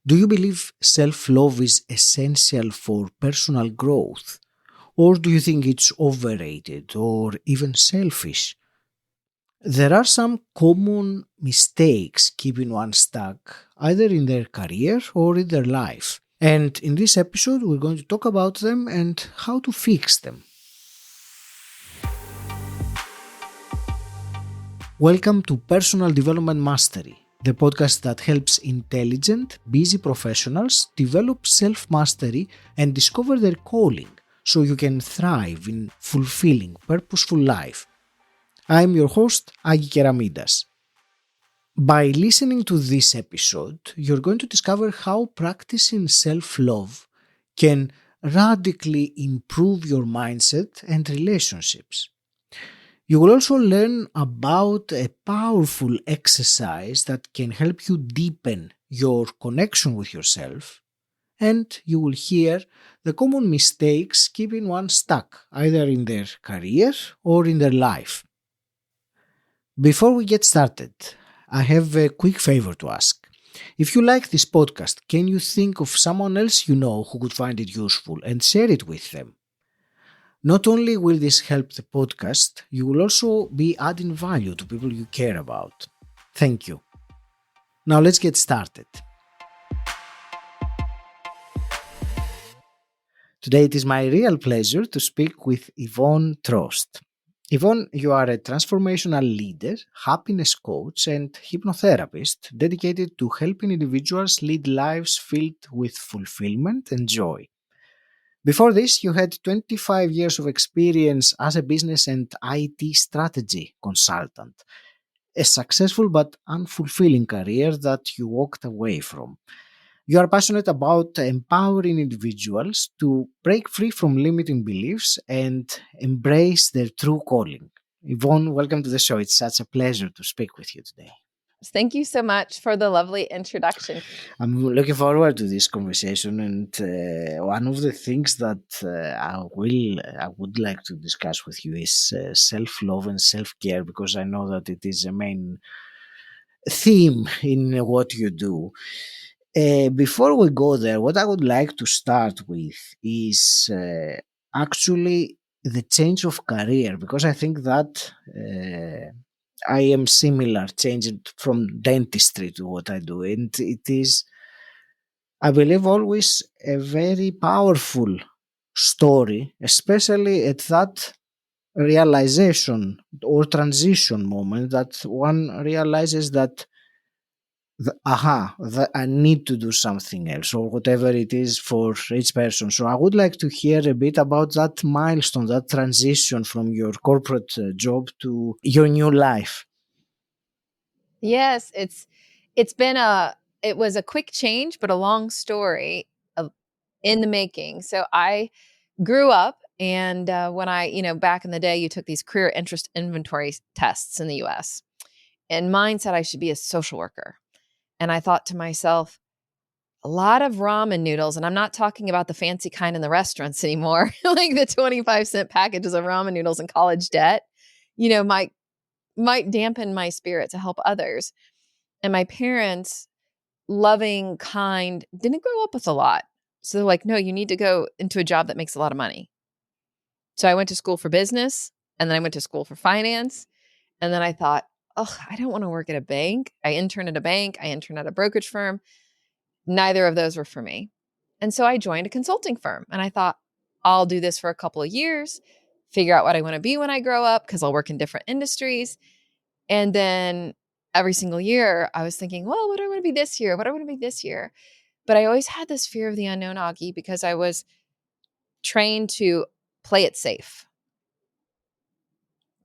Do you believe self-love is essential for personal growth? Or do you think it's overrated or even selfish? There are some common mistakes keeping one stuck either in their career or in their life. And in this episode, we're going to talk about them and how to fix them. Welcome to Personal Development Mastery, the podcast that helps intelligent, busy professionals develop self-mastery and discover their calling so you can thrive in fulfilling, purposeful life. I'm your host, Agi Keramidas. By listening to this episode, you're going to discover how practicing self-love can radically improve your mindset and relationships. You will also learn about a powerful exercise that can help you deepen your connection with yourself, and you will hear the common mistakes keeping one stuck either in their career or in their life. Before we get started, I have a quick favor to ask. If you like this podcast, can you think of someone else you know who could find it useful and share it with them? Not only will this help the podcast, you will also be adding value to people you care about. Thank you. Now let's get started. Today it is my real pleasure to speak with Yvonne Trost. Yvonne, you are a transformational leader, happiness coach, and hypnotherapist dedicated to helping individuals lead lives filled with fulfillment and joy. Before this, you had 25 years of experience as a business and IT strategy consultant, a successful but unfulfilling career that you walked away from. You are passionate about empowering individuals to break free from limiting beliefs and embrace their true calling. Yvonne, welcome to the show. It's such a pleasure to speak with you today. Thank you so much for the lovely introduction. I'm looking forward to this conversation, and one of the things that I would like to discuss with you is self-love and self-care, because I know that it is a main theme in what you do. Before we go there, what I would like to start with is actually the change of career, because I think that I am similar, changing from dentistry to what I do, and it is, I believe, always a very powerful story, especially at that realization or transition moment that one realizes that I need to do something else or whatever it is for each person. So I would like to hear a bit about that milestone, that transition from your corporate job to your new life. Yes, it was a quick change, but a long story of, in the making. So I grew up, and when back in the day, you took these career interest inventory tests in the U.S. And mine said I should be a social worker, and I thought to myself, a lot of ramen noodles, and I'm not talking about the fancy kind in the restaurants anymore, like the 25-cent packages of ramen noodles and college debt, might dampen my spirit to help others. And my parents, loving, kind, didn't grow up with a lot. So they're like, no, you need to go into a job that makes a lot of money. So I went to school for business, and then I went to school for finance. And then I thought, oh, I don't want to work at a bank. I interned at a bank. I interned at a brokerage firm. Neither of those were for me. And so I joined a consulting firm, and I thought, I'll do this for a couple of years, figure out what I want to be when I grow up, because I'll work in different industries. And then every single year I was thinking, well, what do I want to be this year? What do I want to be this year? But I always had this fear of the unknown, Augie, because I was trained to play it safe,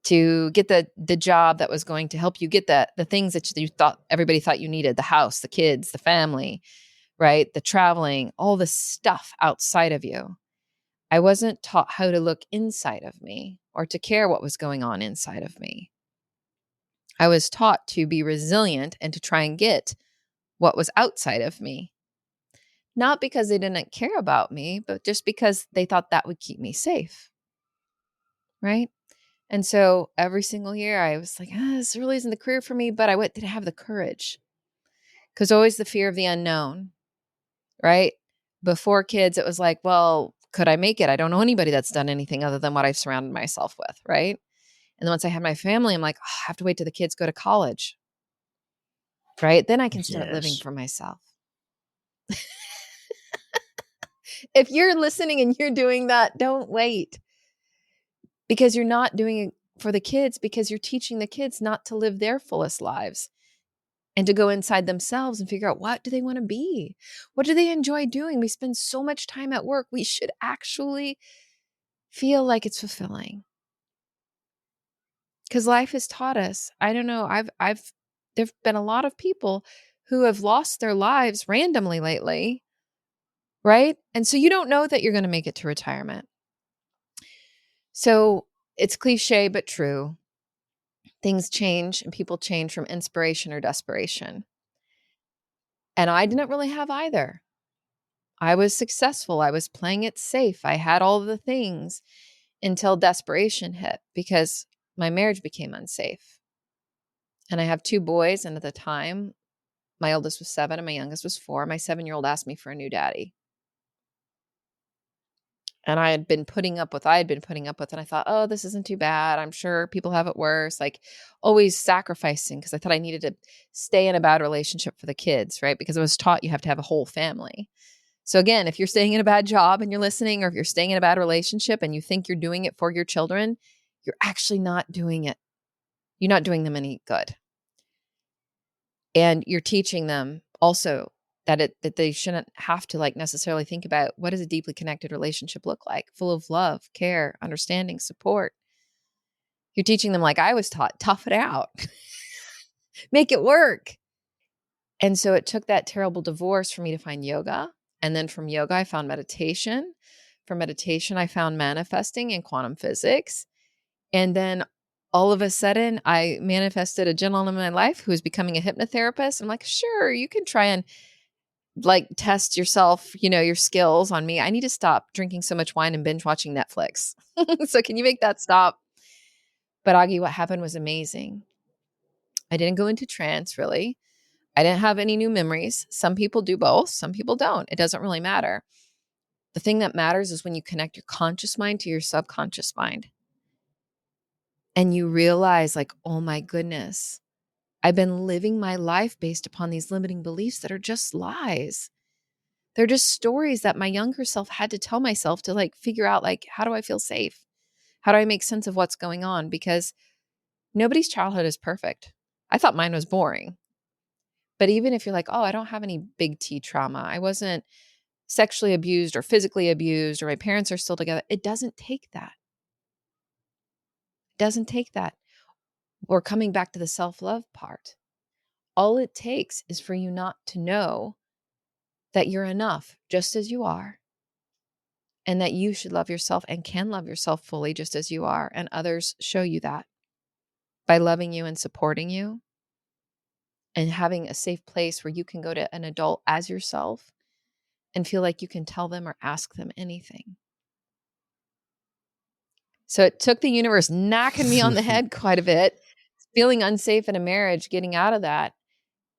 to get the job that was going to help you get the things that you thought everybody thought you needed, the house, the kids, the family, right? The traveling, all the stuff outside of you. I wasn't taught how to look inside of me or to care what was going on inside of me. I was taught to be resilient and to try and get what was outside of me. Not because they didn't care about me, but just because they thought that would keep me safe. Right? And so every single year I was like, this really isn't the career for me, but I didn't have the courage, because always the fear of the unknown. right? Before kids, it was like, well, could I make it? I don't know anybody that's done anything other than what I've surrounded myself with, right? And then once I had my family, I'm like, oh, I have to wait till the kids go to college, right? Then I can start living Yes. for myself. If you're listening and you're doing that, don't wait, because you're not doing it for the kids, because you're teaching the kids not to live their fullest lives and to go inside themselves and figure out, what do they want to be? What do they enjoy doing? We spend so much time at work. We should actually feel like it's fulfilling, because life has taught us. I don't know. There've been a lot of people who have lost their lives randomly lately, right? And so you don't know that you're going to make it to retirement. So it's cliche, but true. Things change and people change from inspiration or desperation. And I didn't really have either. I was successful. I was playing it safe. I had all the things until desperation hit, because my marriage became unsafe. And I have 2 boys. And at the time, my oldest was 7 and my youngest was 4. My 7-year-old asked me for a new daddy. And I had been putting up with, and I thought, oh, this isn't too bad. I'm sure people have it worse. Like, always sacrificing, because I thought I needed to stay in a bad relationship for the kids, right? Because I was taught you have to have a whole family. So again, if you're staying in a bad job and you're listening, or if you're staying in a bad relationship and you think you're doing it for your children, you're actually not doing it. You're not doing them any good. And you're teaching them also that they shouldn't have to necessarily think about, what does a deeply connected relationship look like? Full of love, care, understanding, support. You're teaching them, like I was taught, tough it out, make it work. And so it took that terrible divorce for me to find yoga. And then from yoga, I found meditation. From meditation, I found manifesting and quantum physics. And then all of a sudden, I manifested a gentleman in my life who was becoming a hypnotherapist. I'm like, sure, you can try and test yourself, your skills on me. I need to stop drinking so much wine and binge watching Netflix. So can you make that stop? But Augie, what happened was amazing. I didn't go into trance, really. I didn't have any new memories. Some people do both. Some people don't. It doesn't really matter. The thing that matters is when you connect your conscious mind to your subconscious mind. And you realize, oh my goodness, I've been living my life based upon these limiting beliefs that are just lies. They're just stories that my younger self had to tell myself to figure out, how do I feel safe? How do I make sense of what's going on? Because nobody's childhood is perfect. I thought mine was boring. But even if you're like, oh, I don't have any big T trauma, I wasn't sexually abused or physically abused, or my parents are still together, it doesn't take that. It doesn't take that. We're coming back to the self-love part. All it takes is for you not to know that you're enough just as you are, and that you should love yourself and can love yourself fully just as you are. And others show you that by loving you and supporting you and having a safe place where you can go to an adult as yourself and feel like you can tell them or ask them anything. So it took the universe knocking me on the head quite a bit, feeling unsafe in a marriage, getting out of that.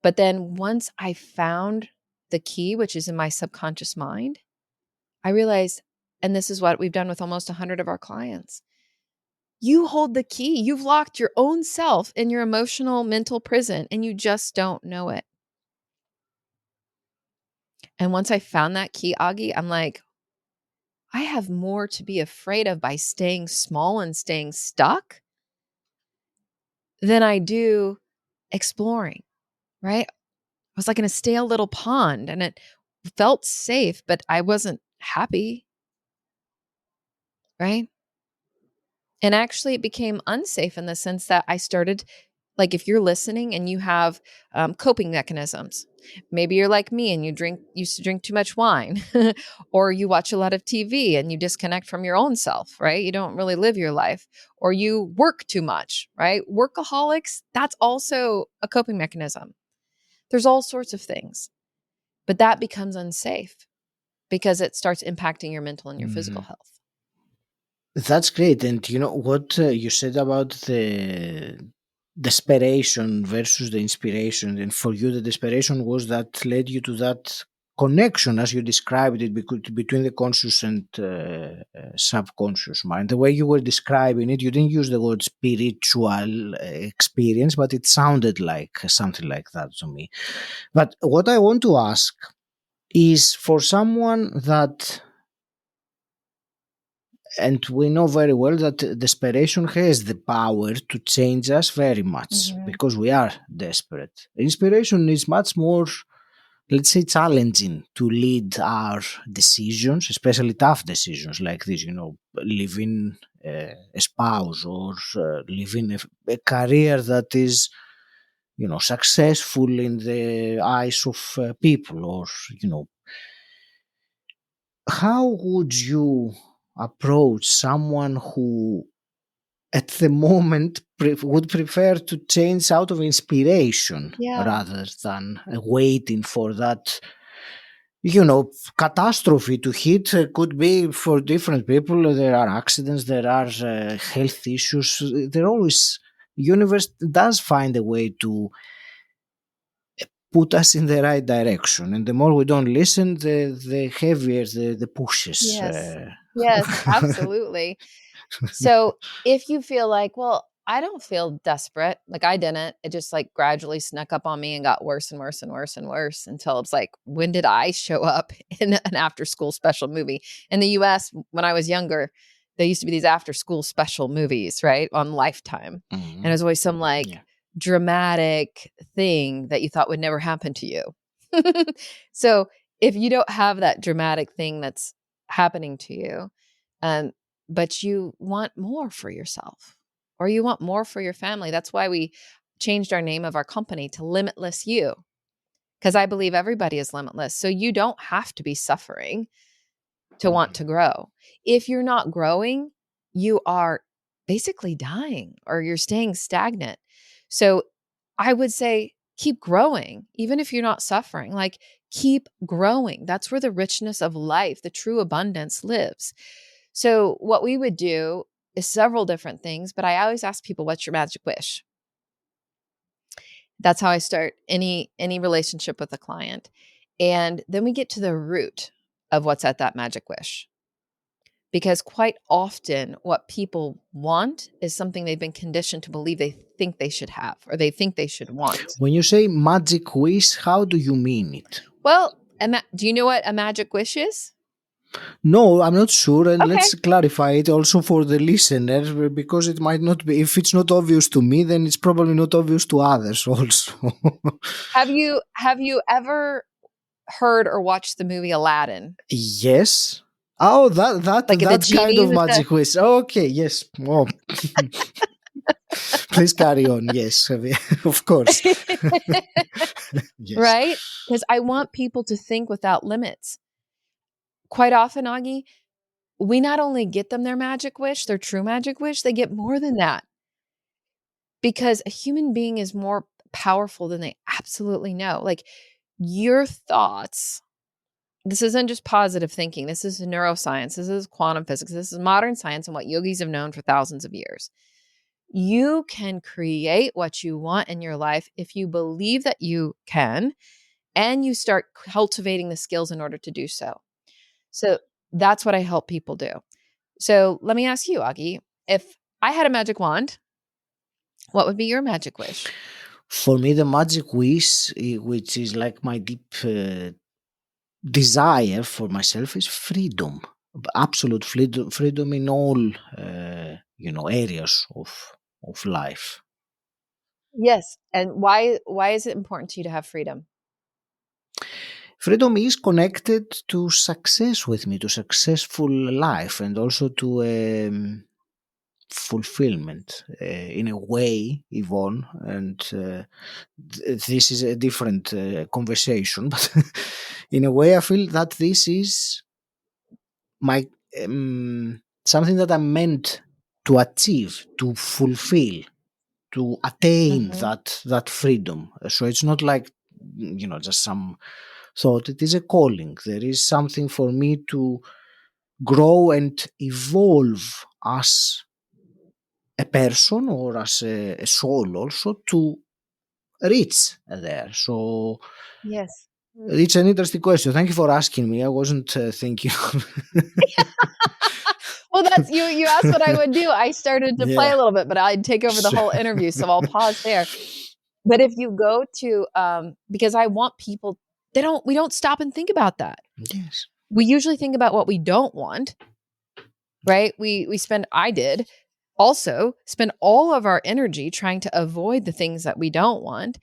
But then once I found the key, which is in my subconscious mind, I realized, and this is what we've done with almost 100 of our clients, you hold the key. You've locked your own self in your emotional mental prison, and you just don't know it. And once I found that key, Augie, I'm like, I have more to be afraid of by staying small and staying stuck than I do exploring, right? I was in a stale little pond, and it felt safe, but I wasn't happy, right? And actually it became unsafe in the sense that I started, if you're listening and you have coping mechanisms, maybe you're like me and you used to drink too much wine, or you watch a lot of TV and you disconnect from your own self, right? You don't really live your life, or you work too much, right? Workaholics, that's also a coping mechanism. There's all sorts of things, but that becomes unsafe because it starts impacting your mental and your physical health. That's great. And you know what you said about the desperation versus the inspiration. And for you, the desperation was that led you to that connection, as you described it, between the conscious and subconscious mind. The way you were describing it, you didn't use the word spiritual experience, but it sounded like something like that to me. But what I want to ask is, for someone that, and we know very well that desperation has the power to change us very much Mhm. because we are desperate. Inspiration is much more, let's say, challenging to lead our decisions, especially tough decisions like this, leaving a spouse, or leaving a career that is, successful in the eyes of people, or, you know, how would you approach someone who at the moment would prefer to change out of inspiration Yeah. rather than waiting for that, catastrophe to hit? Could be for different people. There are accidents, there are health issues. There always, universe does find a way to put us in the right direction, and the more we don't listen, the heavier the pushes. Yes. Yes, absolutely. So if you feel like, well, I don't feel desperate, like I didn't, it just like gradually snuck up on me and got worse and worse and worse and worse until it's like, when did I show up in an after school special movie? In the US, when I was younger, there used to be these after school special movies, right? On Lifetime. And it Mhm. was always some like Yeah. dramatic thing that you thought would never happen to you. So if you don't have that dramatic thing that's happening to you, um, but you want more for yourself or you want more for your family. That's why we changed our name of our company to Limitless You, because I believe everybody is limitless. So you don't have to be suffering to want to grow. If you're not growing, you are basically dying or you're staying stagnant. So I would say keep growing, even if you're not suffering. Like, keep growing. That's where the richness of life, the true abundance lives. So, what we would do is several different things, but I always ask people, what's your magic wish? That's how I start any relationship with a client. And then we get to the root of what's at that magic wish. Because quite often what people want is something they've been conditioned to believe they think they should have or they think they should want. When you say magic wish, how do you mean it? Well, do you know what a magic wish is? No, I'm not sure, and Okay. let's clarify it also for the listener, because it might not be. If it's not obvious to me, then it's probably not obvious to others also. Have you ever heard or watched the movie Aladdin? Yes. Oh, that that Like the that kind genie of with the magic wish. Okay, yes. Oh. Please carry on. Yes, of course. Yes. right? Because I want people to think without limits. Quite often, Augie, we not only get them their magic wish, their true magic wish, they get more than that because a human being is more powerful than they absolutely know. Like your thoughts, this isn't just positive thinking. This is neuroscience. This is quantum physics. This is modern science and what yogis have known for thousands of years. You can create what you want in your life if you believe that you can and you start cultivating the skills in order to do so. So that's what I help people do. So let me ask you, Augie, if I had a magic wand, what would be your magic wish? For me, the magic wish, which is like my deep desire for myself, is freedom. Absolute freedom in all, areas of life. Yes. And why is it important to you to have freedom? Freedom is connected to success with me, to successful life, and also to fulfillment in a way, Yvonne. And this is a different conversation, but in a way, I feel that this is my something that I'm meant to achieve, to fulfill, to attain Mhm. that freedom. So it's not like, just some thought. It is a calling. There is something for me to grow and evolve as a person, or as a soul, also to reach there. So Yes. It's an interesting question. Thank you for asking me. I wasn't thinking. Well, that's you asked what I would do. I started to play Yeah. a little bit, but I'd take over the whole interview, so I'll pause there. But if you go to because I want people, we don't stop and think about that. Yes. We usually think about what we don't want, right? I did also spend all of our energy trying to avoid the things that we don't want.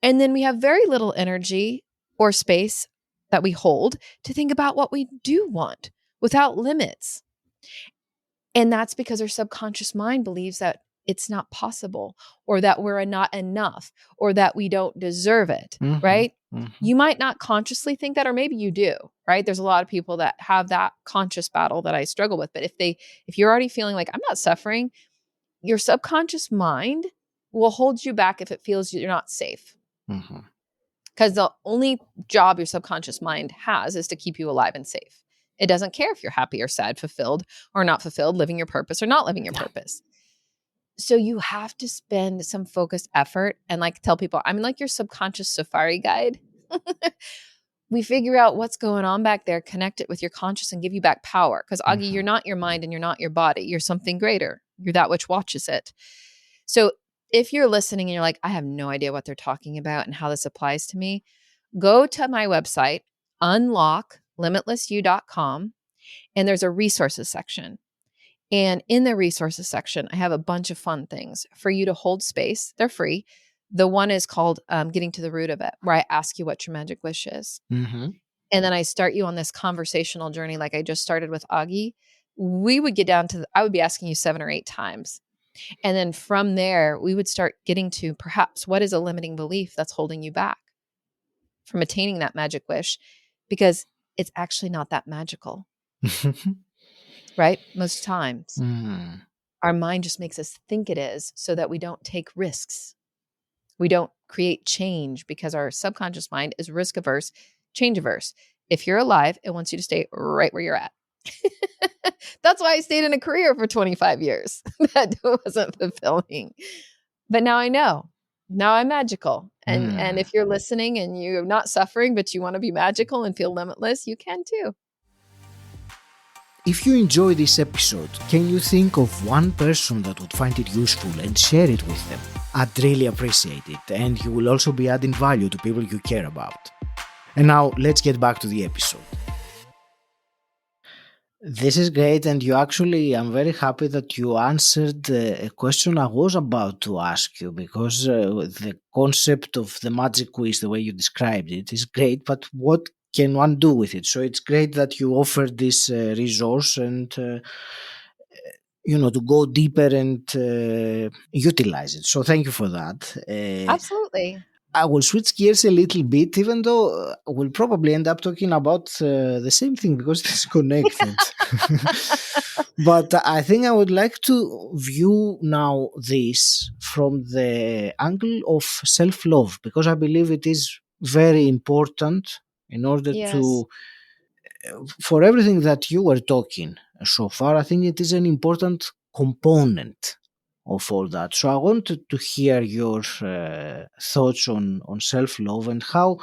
And then we have very little energy or space that we hold to think about what we do want without limits. And that's because our subconscious mind believes that it's not possible, or that we're not enough, or that we don't deserve it, right? You might not consciously think that, or maybe you do, right? There's a lot of people that have that conscious battle that I struggle with. But if you're already feeling like I'm not suffering, your subconscious mind will hold you back if it feels you're not safe. Because the only job your subconscious mind has is to keep you alive and safe. It doesn't care if you're happy or sad, fulfilled or not fulfilled, living your purpose or not living your purpose. So you have to spend some focused effort and like tell people, I'm like your subconscious safari guide. We figure out what's going on back there, connect it with your conscious and give you back power. Because Augie, you're not your mind and you're not your body. You're something greater. You're that which watches it. So if you're listening and you're like, I have no idea what they're talking about and how this applies to me, go to my website, unlocklimitlessyou.com, and there's a resources section. And in the resources section, I have a bunch of fun things for you to hold space. They're free. The one is called Getting to the Root of It, where I ask you what your magic wish is. And then I start you on this conversational journey like I just started with Augie. We would get down to, I would be asking you 7 or 8 times. And then from there, we would start getting to perhaps what is a limiting belief that's holding you back from attaining that magic wish, because it's actually not that magical. Right? Most times our mind just makes us think it is so that we don't take risks. We don't create change because our subconscious mind is risk averse, change averse. If you're alive, it wants you to stay right where you're at. That's why I stayed in a career for 25 years that wasn't fulfilling. But now I know. Now I'm magical. And if you're listening and you're not suffering, but you want to be magical and feel limitless, you can too. If you enjoy this episode, can you think of one person that would find it useful and share it with them? I'd really appreciate it, and you will also be adding value to people you care about. And now, let's get back to the episode. This is great, and I'm very happy that you answered a question I was about to ask you, because the concept of the magic quiz, the way you described it, is great, but what can one do with it? So it's great that you offered this resource and, to go deeper and utilize it. So thank you for that. Absolutely. I will switch gears a little bit, even though we'll probably end up talking about the same thing because it's connected. But I think I would like to view now this from the angle of self-love, because I believe it is very important in order Yes. for everything that you were talking so far. I think it is an important component of all that. So I wanted to hear your thoughts on self-love and how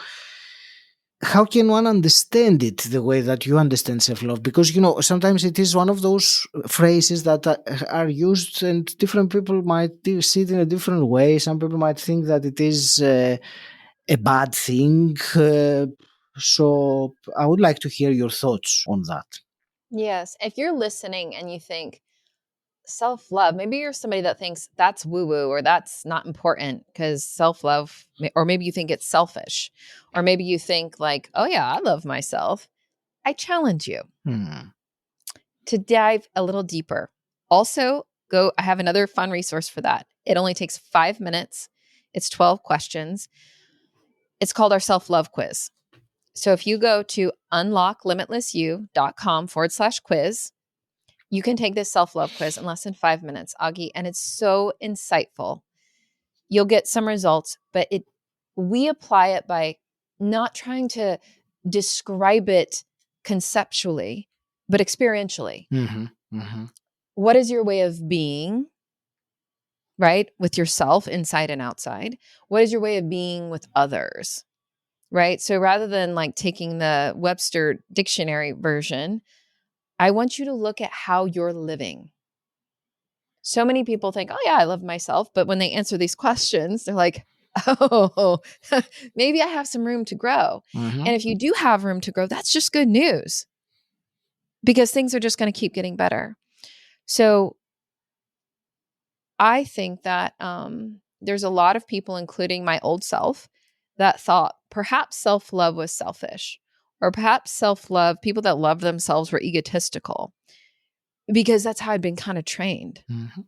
can one understand it the way that you understand self-love, because sometimes it is one of those phrases that are used and different people might see it in a different way. Some people might think that it is a bad thing, so I would like to hear your thoughts on that. Yes. If you're listening and you think self-love, maybe you're somebody that thinks that's woo-woo or that's not important because self-love, or maybe you think it's selfish, or maybe you think like, oh yeah, I love myself. I challenge you to dive a little deeper. Also, I have another fun resource for that. It only takes 5 minutes. It's 12 questions. It's called our self-love quiz. So if you go to unlocklimitlessyou.com/quiz, you can take this self-love quiz in less than 5 minutes, Augie, and it's so insightful. You'll get some results, but we apply it by not trying to describe it conceptually, but experientially. What is your way of being, right? With yourself, inside and outside? What is your way of being with others? right? So rather than like taking the Webster dictionary version, I want you to look at how you're living. So many people think, oh, yeah, I love myself. But when they answer these questions, they're like, oh, maybe I have some room to grow. Mm-hmm. And if you do have room to grow, that's just good news because things are just going to keep getting better. So I think that there's a lot of people, including my old self, that thought perhaps self-love was selfish, or perhaps self-love, people that love themselves were egotistical, because that's how I'd been kind of trained, Mm-hmm.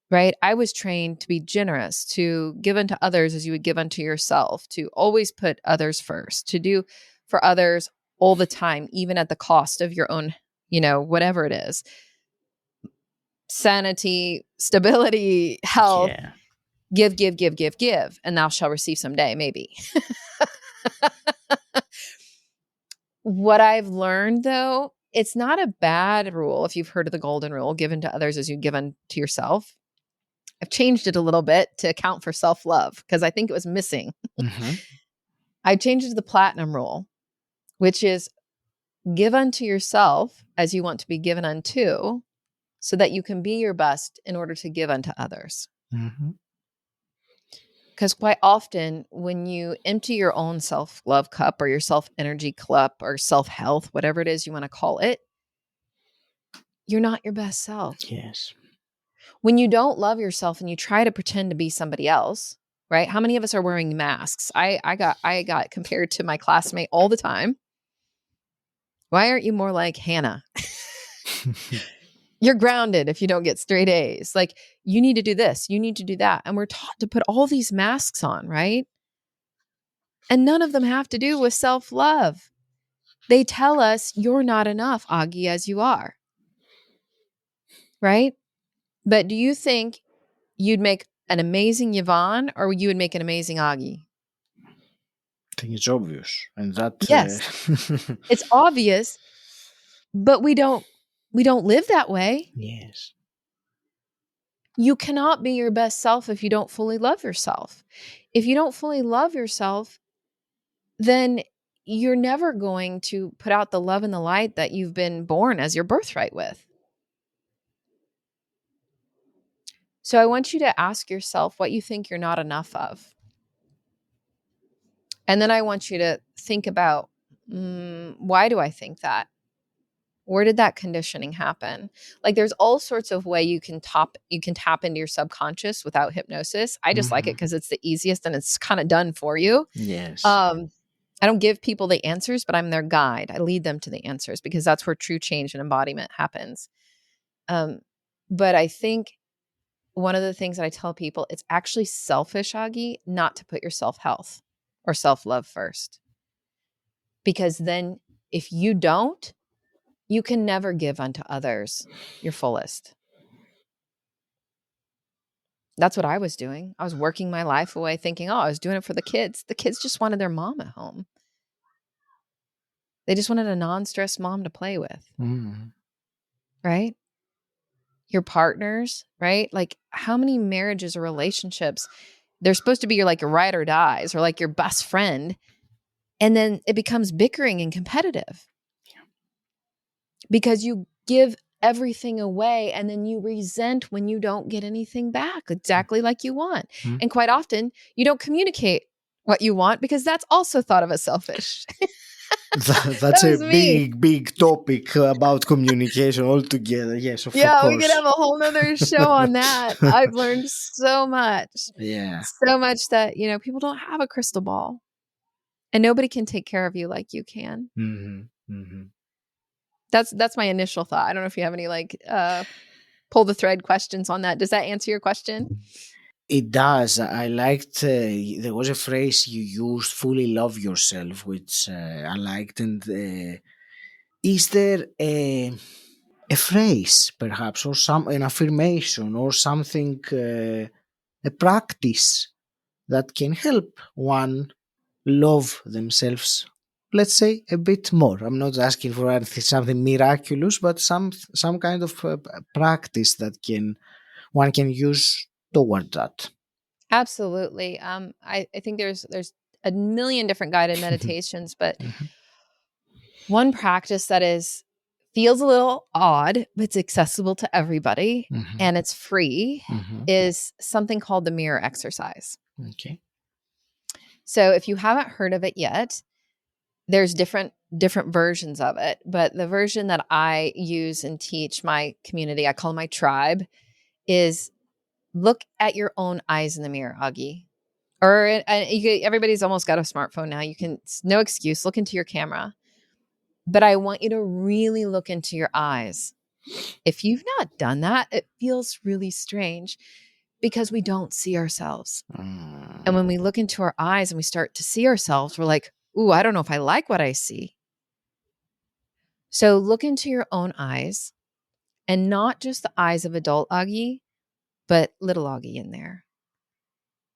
right? I was trained to be generous, to give unto others as you would give unto yourself, to always put others first, to do for others all the time, even at the cost of your own, whatever it is, sanity, stability, health. Yeah. Give, give, give, give, give, and thou shalt receive someday, maybe. What I've learned, though, it's not a bad rule. If you've heard of the golden rule, given to others as you give unto yourself, I've changed it a little bit to account for self-love because I think it was missing. Mm-hmm. I changed it to the platinum rule, which is give unto yourself as you want to be given unto, so that you can be your best in order to give unto others. Mm-hmm. Because quite often when you empty your own self-love cup or your self-energy cup or self-health, whatever it is you want to call it, you're not your best self. Yes. When you don't love yourself and you try to pretend to be somebody else, right? How many of us are wearing masks? I got compared to my classmate all the time. Why aren't you more like Hannah? You're grounded if you don't get straight A's. Like, you need to do this, you need to do that. And we're taught to put all these masks on, right? And none of them have to do with self-love. They tell us you're not enough, Augie, as you are. Right? But do you think you'd make an amazing Yvonne or you would make an amazing Augie? I think it's obvious. And that Yes. It's obvious, but we don't live that way. yes. You cannot be your best self if you don't fully love yourself. If you don't fully love yourself, then you're never going to put out the love and the light that you've been born as your birthright with. So I want you to ask yourself what you think you're not enough of. And then I want you to think about, why do I think that? Where did that conditioning happen? Like, there's all sorts of way you can tap into your subconscious without hypnosis. I just like it because it's the easiest and it's kind of done for you. Yes. I don't give people the answers, but I'm their guide. I lead them to the answers because that's where true change and embodiment happens. But I think one of the things that I tell people, it's actually selfish, Augie, not to put your self-health or self-love first. Because then if you don't, you can never give unto others your fullest. That's what I was doing. I was working my life away thinking, I was doing it for the kids. The kids just wanted their mom at home. They just wanted a non-stressed mom to play with. Right? Your partners, right? Like, how many marriages or relationships, they're supposed to be your ride or dies or like your best friend. And then it becomes bickering and competitive because you give everything away and then you resent when you don't get anything back exactly like you want. And quite often you don't communicate what you want because that's also thought of as selfish. That's a big topic about communication altogether. Yes, of course. We could have a whole nother show on that. I've learned so much. Yeah. So much that, people don't have a crystal ball and nobody can take care of you like you can. That's my initial thought. I don't know if you have any pull the thread questions on that. Does that answer your question? It does. I liked, there was a phrase you used, fully love yourself, which I liked. And is there a phrase perhaps, or an affirmation or something, a practice that can help one love themselves, let's say, a bit more? I'm not asking for something miraculous, but some kind of practice that one can use toward that. Absolutely. I think there's a million different guided meditations, but one practice that feels a little odd, but it's accessible to everybody and it's free is something called the mirror exercise. Okay. So if you haven't heard of it yet, there's different versions of it, but the version that I use and teach my community, I call my tribe, is look at your own eyes in the mirror, Augie. Or everybody's almost got a smartphone now. You can, no excuse, look into your camera. But I want you to really look into your eyes. If you've not done that, it feels really strange because we don't see ourselves. And when we look into our eyes and we start to see ourselves, we're like, ooh, I don't know if I like what I see. So look into your own eyes, and not just the eyes of adult Augie, but little Augie in there.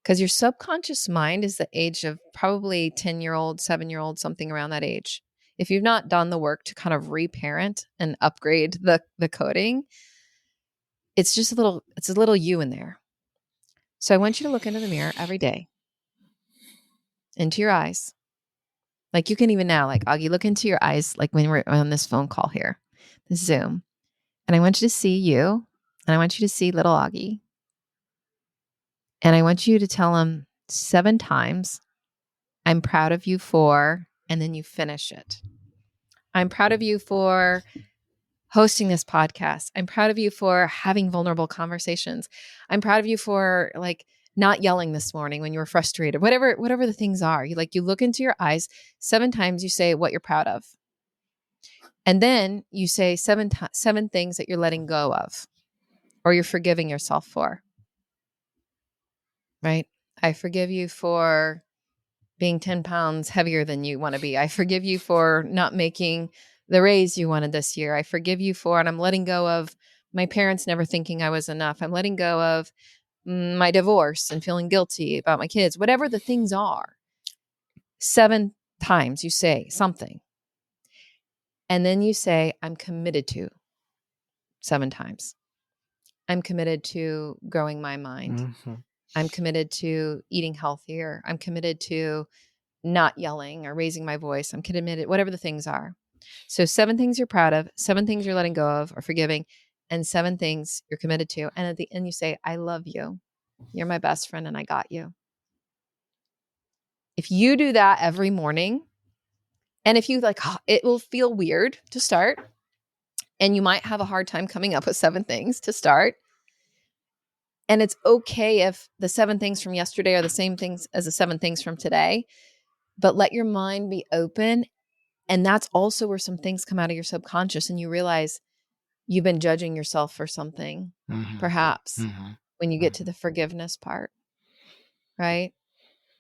Because your subconscious mind is the age of probably 10-year-old, 7-year-old, something around that age. If you've not done the work to kind of reparent and upgrade the coding, it's a little you in there. So I want you to look into the mirror every day, into your eyes. Like you can even now, like Augie, look into your eyes, like when we're on this phone call here, this Zoom. And I want you to see you, and I want you to see little Augie. And I want you to tell him 7 times, I'm proud of you for, and then you finish it. I'm proud of you for hosting this podcast. I'm proud of you for having vulnerable conversations. I'm proud of you for like not yelling this morning when you were frustrated, whatever the things are. You look into your eyes 7 times, you say what you're proud of. And then you say 7 things that you're letting go of or you're forgiving yourself for. Right? I forgive you for being 10 pounds heavier than you want to be. I forgive you for not making the raise you wanted this year. I forgive you for, and I'm letting go of my parents never thinking I was enough. I'm letting go of my divorce and feeling guilty about my kids, whatever the things are. 7 times you say something. And then you say, I'm committed to 7 times. I'm committed to growing my mind. I'm committed to eating healthier. I'm committed to not yelling or raising my voice. I'm committed, whatever the things are. So 7 things you're proud of, 7 things you're letting go of or forgiving, and 7 things you're committed to. And at the end, you say, I love you. You're my best friend and I got you. If you do that every morning, and if you it will feel weird to start, and you might have a hard time coming up with 7 things to start. And it's okay if the 7 things from yesterday are the same things as the 7 things from today, but let your mind be open. And that's also where some things come out of your subconscious and you realize you've been judging yourself for something, perhaps, when you get to the forgiveness part, right?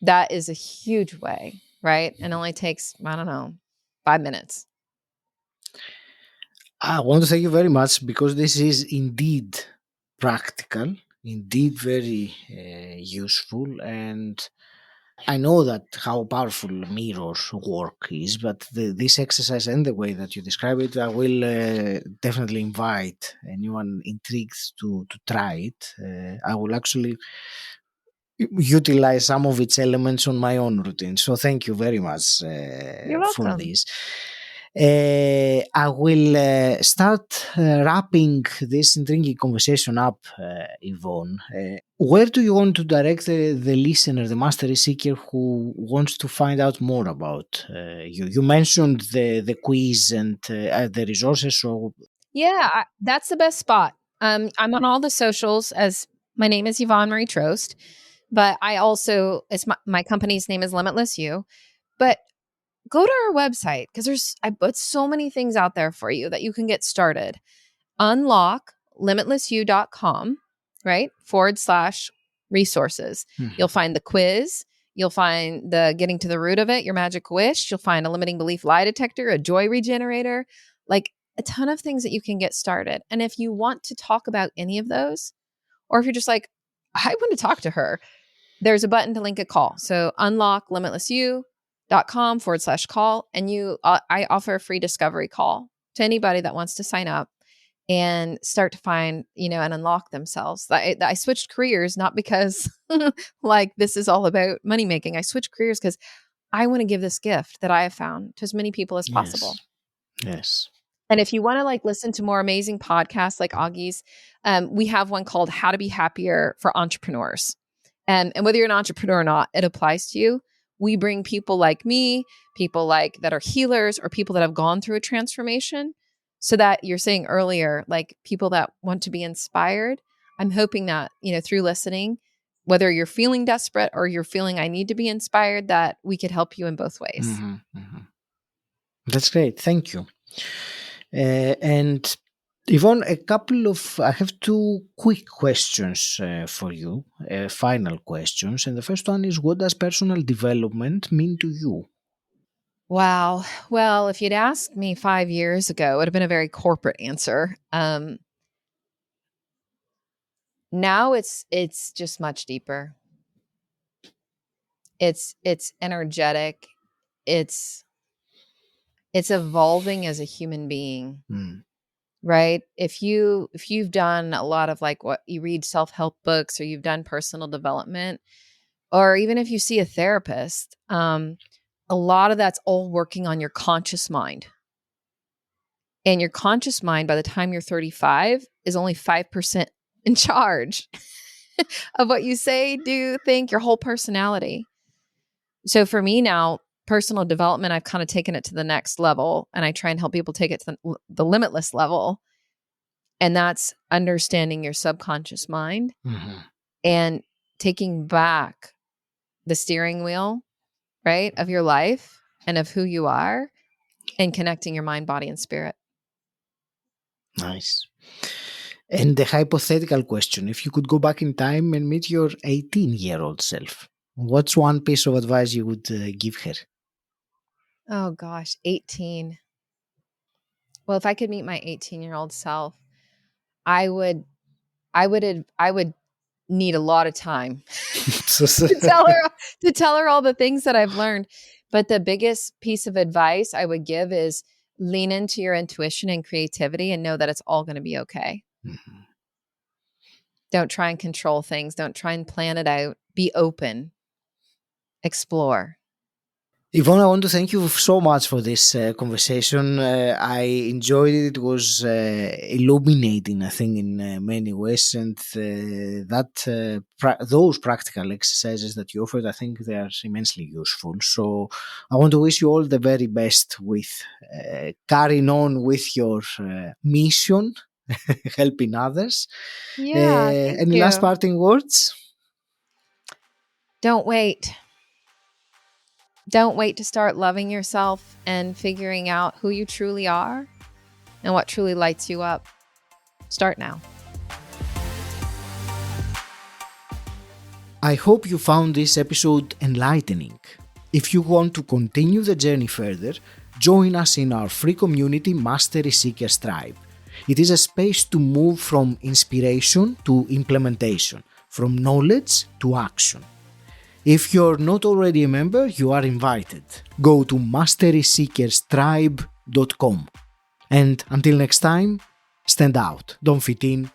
That is a huge way, right? And only takes, 5 minutes. I want to thank you very much because this is indeed practical, indeed very useful, and I know that how powerful mirrors work is, but this exercise and the way that you describe it, I will definitely invite anyone intrigued to try it. I will actually utilize some of its elements on my own routine. So thank you very much You're for welcome. this. I will start wrapping this intriguing conversation up, Yvonne. Where do you want to direct the listener, the mastery seeker who wants to find out more about you? You mentioned the quiz and the resources. So Yeah, that's the best spot. I'm on all the socials as my name is Yvonne Marie Trost, but I also, it's my company's name is Limitless You, but go to our website because I put so many things out there for you that you can get started. Unlock limitlessyou.com, right? /resources. You'll find the quiz. You'll find the getting to the root of it, your magic wish. You'll find a limiting belief lie detector, a joy regenerator, like a ton of things that you can get started. And if you want to talk about any of those, or if you're just like, I want to talk to her, there's a button to link a call. So unlock limitlessyou.com /call. And I offer a free discovery call to anybody that wants to sign up. and start to find, and unlock themselves. I switched careers, not because like this is all about money making. I switched careers because I want to give this gift that I have found to as many people as possible. Yes. And if you want to listen to more amazing podcasts like Augie's, we have one called How to Be Happier for Entrepreneurs. And whether you're an entrepreneur or not, it applies to you. We bring people like me, people that are healers, or people that have gone through a transformation, so that you're saying earlier, like people that want to be inspired. I'm hoping that, through listening, whether you're feeling desperate or you're feeling I need to be inspired, that we could help you in both ways. That's great. Thank you. And Yvonne, I have two quick questions for you, final questions. And the first one is, what does personal development mean to you? Wow. Well, if you'd asked me 5 years ago, it would have been a very corporate answer. Now it's just much deeper. It's energetic. It's evolving as a human being. Right? If you've done a lot of what you read, self-help books, or you've done personal development, or even if you see a therapist, a lot of that's all working on your conscious mind. And your conscious mind, by the time you're 35, is only 5% in charge of what you say, do, think, your whole personality. So for me now, personal development, I've kind of taken it to the next level, and I try and help people take it to the limitless level. And that's understanding your subconscious mind and taking back the steering wheel, right, of your life and of who you are, and connecting your mind, body, and spirit. Nice. And the hypothetical question, if you could go back in time and meet your 18-year-old self, what's one piece of advice you would give her? Oh gosh, 18. Well, if I could meet my 18-year-old self, I would need a lot of time to tell her all the things that I've learned. But the biggest piece of advice I would give is lean into your intuition and creativity, and know that it's all going to be okay. Don't try and control things. Don't try and plan it out. Be open. Explore. Yvonne, I want to thank you so much for this conversation. I enjoyed it. It was illuminating, I think, in many ways. And those practical exercises that you offered, I think they are immensely useful. So I want to wish you all the very best with carrying on with your mission, helping others. Yeah, thank any you. last parting words? Don't wait. Don't wait to start loving yourself and figuring out who you truly are and what truly lights you up. Start now. I hope you found this episode enlightening. If you want to continue the journey further, join us in our free community Mastery Seekers Tribe. It is a space to move from inspiration to implementation, from knowledge to action. If you're not already a member, you are invited. Go to masteryseekerstribe.com. And until next time, stand out, don't fit in,